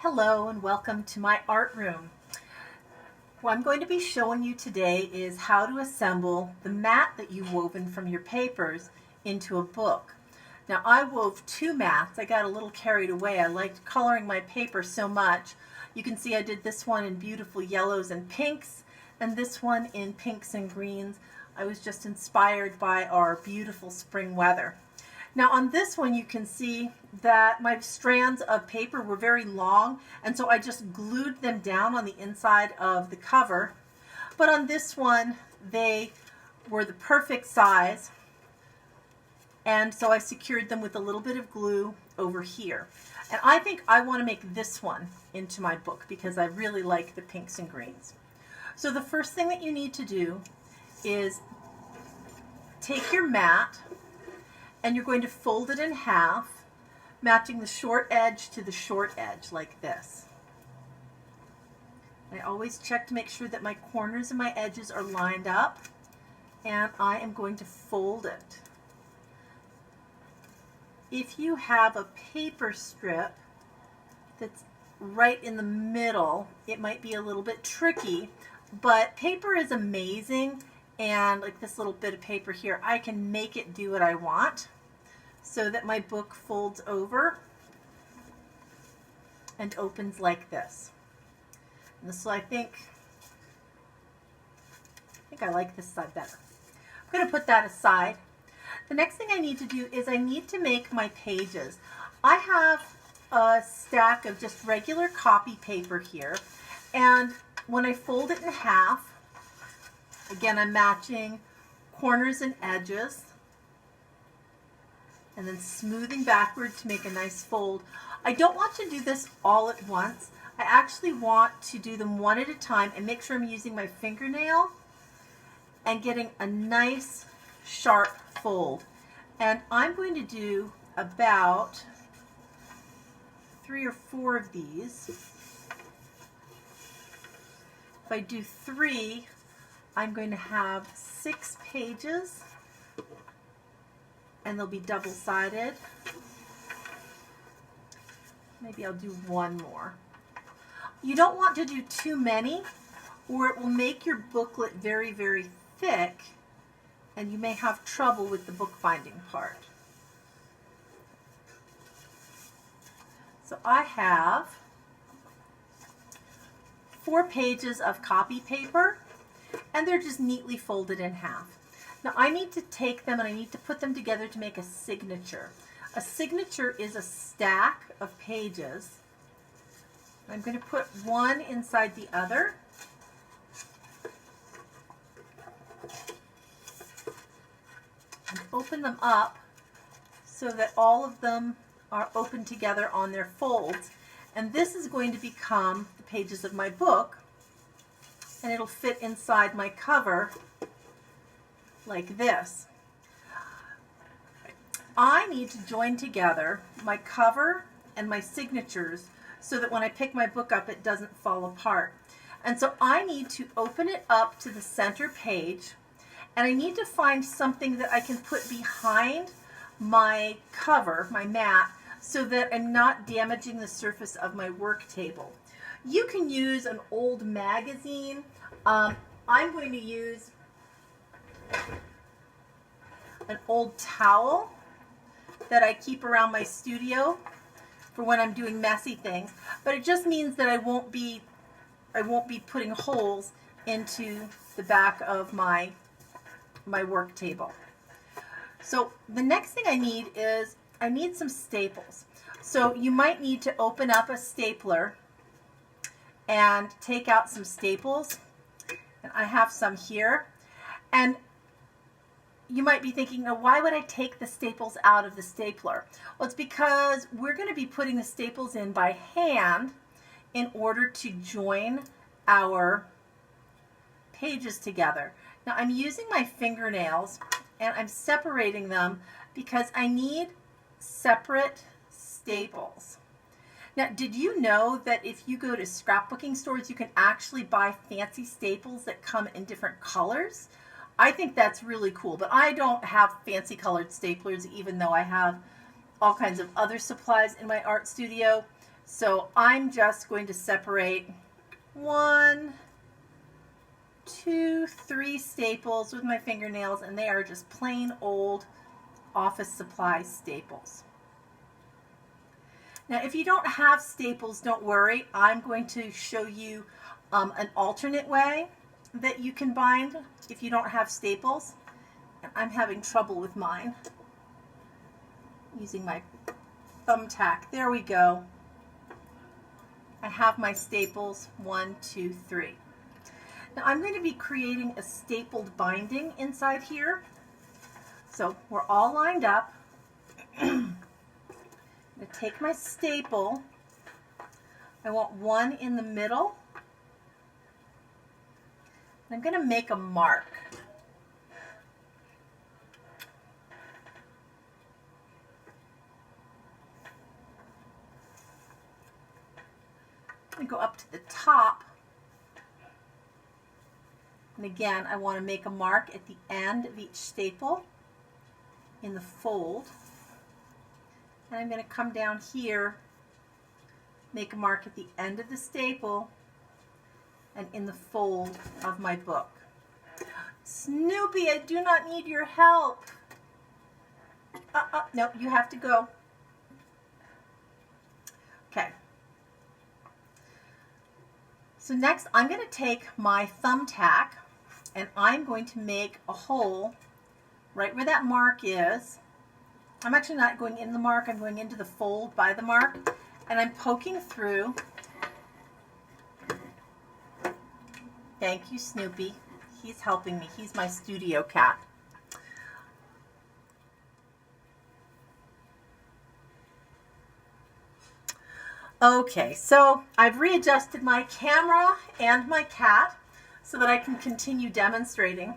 Hello and welcome to my art room. What I'm going to be showing you today is how to assemble the mat that you've woven from your papers into a book. Now I wove two mats. I got a little carried away. I liked coloring my paper so much. You can see I did this one in beautiful yellows and pinks and this one in pinks and greens. I was just inspired by our beautiful spring weather. Now on this one you can see that my strands of paper were very long, and so I just glued them down on the inside of the cover. But on this one they were the perfect size, and so I secured them with a little bit of glue over here. And I think I want to make this one into my book because I really like the pinks and greens. So the first thing that you need to do is take your mat and you're going to fold it in half, matching the short edge to the short edge like this. I always check to make sure that my corners and my edges are lined up, and I am going to fold it. If you have a paper strip that's right in the middle, it might be a little bit tricky, but paper is amazing, and like this little bit of paper here, I can make it do what I want so that my book folds over and opens like this. And so I think I like this side better. I'm going to put that aside. The next thing I need to do is I need to make my pages. I have a stack of just regular copy paper here, and when I fold it in half, again I'm matching corners and edges and then smoothing backward to make a nice fold. I don't want to do this all at once. I actually want to do them one at a time and make sure I'm using my fingernail and getting a nice sharp fold. And I'm going to do about 3 or 4 of these. If I do 3, I'm going to have 6 pages, and they'll be double-sided. Maybe I'll do 1 more. You don't want to do too many, or it will make your booklet very, very thick, and you may have trouble with the bookbinding part. So I have 4 pages of copy paper, and they're just neatly folded in half. Now I need to take them and I need to put them together to make a signature. A signature is a stack of pages. I'm going to put one inside the other. And open them up so that all of them are open together on their folds. And this is going to become the pages of my book, and it'll fit inside my cover like this. I need to join together my cover and my signatures so that when I pick my book up it doesn't fall apart. And so I need to open it up to the center page, and I need to find something that I can put behind my cover, my mat, so that I'm not damaging the surface of my work table. You can use an old magazine. I'm going to use an old towel that I keep around my studio for when I'm doing messy things, but it just means that I won't be putting holes into the back of my work table. So the next thing I need is I need some staples. So you might need to open up a stapler and take out some staples, and I have some here. And you might be thinking, now why would I take the staples out of the stapler? Well, it's because we're going to be putting the staples in by hand in order to join our pages together. Now I'm using my fingernails and I'm separating them because I need separate staples. Now, did you know that if you go to scrapbooking stores, you can actually buy fancy staples that come in different colors? I think that's really cool, but I don't have fancy colored staplers, even though I have all kinds of other supplies in my art studio. So I'm just going to separate 1, 2, 3 staples with my fingernails, and they are just plain old office supply staples. Now, if you don't have staples, don't worry. I'm going to show you an alternate way that you can bind if you don't have staples. And I'm having trouble with mine using my thumbtack. There we go. I have my staples, 1, 2, 3. Now I'm going to be creating a stapled binding inside here. So we're all lined up. I'm going to take my staple. I want one in the middle. I'm going to make a mark. I'm going to go up to the top. And again, I want to make a mark at the end of each staple in the fold. And I'm going to come down here, make a mark at the end of the staple and in the fold of my book. Snoopy, I do not need your help. No, you have to go. Okay. So next I'm going to take my thumbtack and I'm going to make a hole right where that mark is. I'm actually not going in the mark, I'm going into the fold by the mark, and I'm poking through. Thank you, Snoopy. He's helping me. He's my studio cat. Okay, so I've readjusted my camera and my cat so that I can continue demonstrating.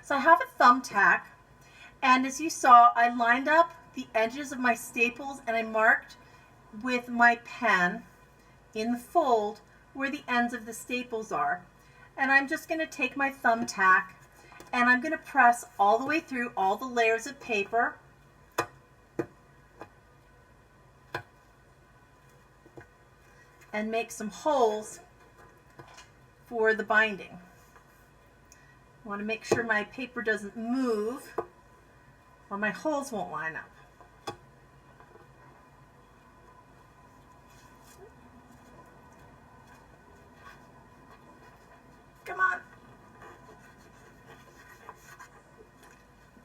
So I have a thumbtack, and as you saw, I lined up the edges of my staples and I marked with my pen in the fold where the ends of the staples are. And I'm just going to take my thumbtack and I'm going to press all the way through all the layers of paper. And make some holes for the binding. I want to make sure my paper doesn't move or my holes won't line up. Come on.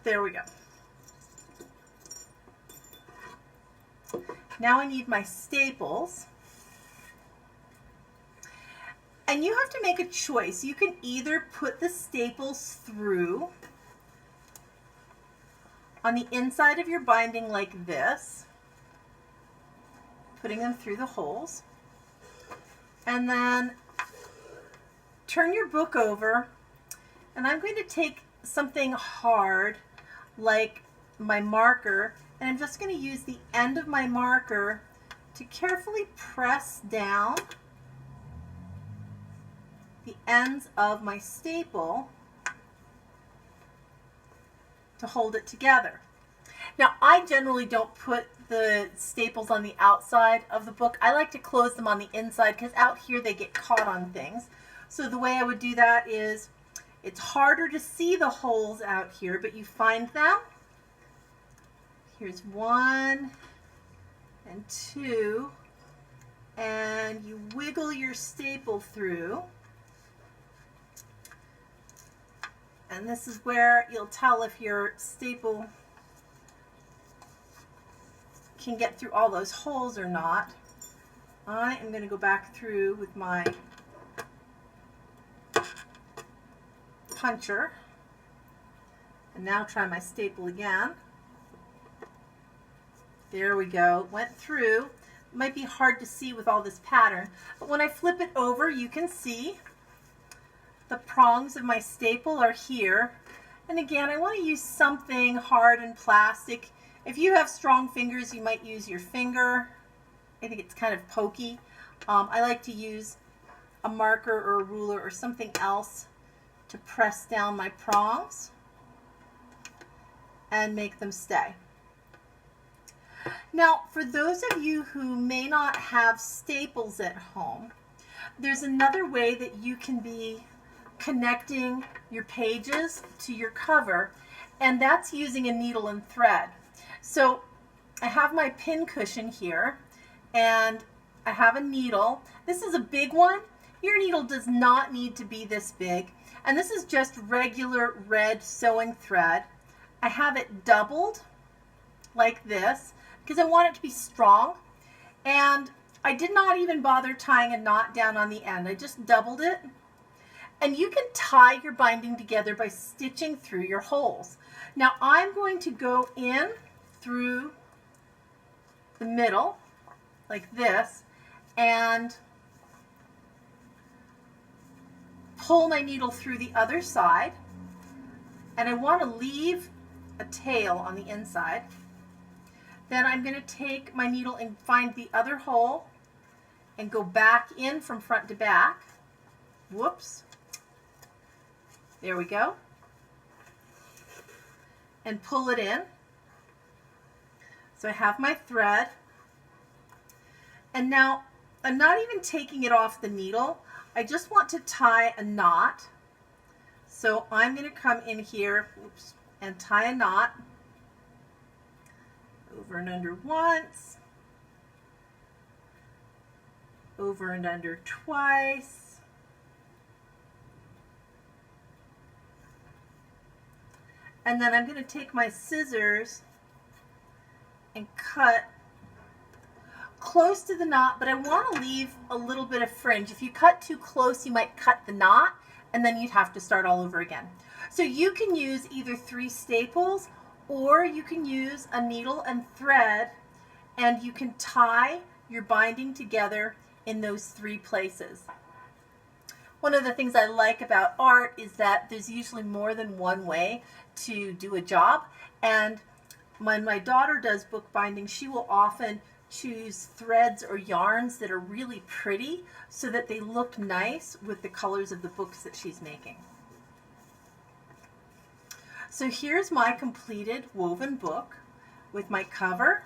There we go. Now I need my staples. And you have to make a choice. You can either put the staples through on the inside of your binding like this, putting them through the holes, and then turn your book over, and I'm going to take something hard like my marker, and I'm just going to use the end of my marker to carefully press down the ends of my staple to hold it together. Now, I generally don't put the staples on the outside of the book. I like to close them on the inside because out here they get caught on things. So the way I would do that is, it's harder to see the holes out here, but you find them. Here's 1 and 2, and you wiggle your staple through. And this is where you'll tell if your staple can get through all those holes or not. I am going to go back through with my puncher and now try my staple again. There we go. Went through. It might be hard to see with all this pattern, but when I flip it over, you can see the prongs of my staple are here. And again, I want to use something hard and plastic. If you have strong fingers, you might use your finger. I think it's kind of pokey. I like to use a marker or a ruler or something else to press down my prongs and make them stay. Now, for those of you who may not have staples at home, there's another way that you can be connecting your pages to your cover, and that's using a needle and thread. So I have my pin cushion here, and I have a needle. This is a big one. Your needle does not need to be this big, and this is just regular red sewing thread. I have it doubled like this because I want it to be strong, and I did not even bother tying a knot down on the end. I just doubled it. And you can tie your binding together by stitching through your holes. Now I'm going to go in through the middle like this and pull my needle through the other side, and I want to leave a tail on the inside. Then I'm going to take my needle and find the other hole and go back in from front to back. Whoops. There we go. And pull it in. So I have my thread. And now I'm not even taking it off the needle. I just want to tie a knot. So I'm going to come in here, oops, and tie a knot. Over and under once. Over and under twice. And then I'm going to take my scissors and cut close to the knot, but I want to leave a little bit of fringe. If you cut too close, you might cut the knot, and then you'd have to start all over again. So you can use either 3 staples, or you can use a needle and thread, and you can tie your binding together in those 3 places. One of the things I like about art is that there's usually more than one way to do a job, and when my daughter does bookbinding, she will often choose threads or yarns that are really pretty so that they look nice with the colors of the books that she's making. So here's my completed woven book with my cover,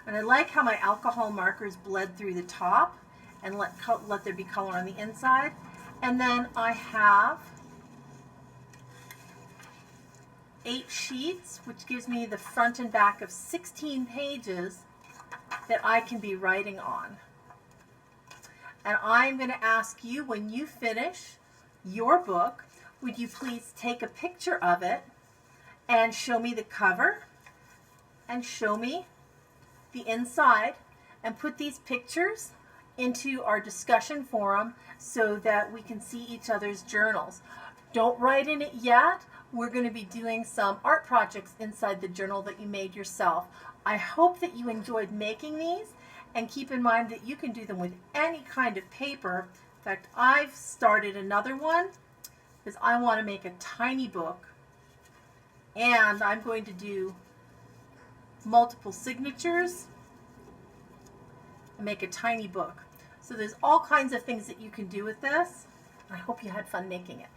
and I like how my alcohol markers bled through the top and let there be color on the inside. And then I have 8 sheets, which gives me the front and back of 16 pages that I can be writing on. And I'm going to ask you, when you finish your book, would you please take a picture of it and show me the cover and show me the inside, and put these pictures into our discussion forum so that we can see each other's journals. Don't write in it yet. We're going to be doing some art projects inside the journal that you made yourself. I hope that you enjoyed making these, and keep in mind that you can do them with any kind of paper. In fact, I've started another one because I want to make a tiny book, and I'm going to do multiple signatures and make a tiny book. So there's all kinds of things that you can do with this. I hope you had fun making it.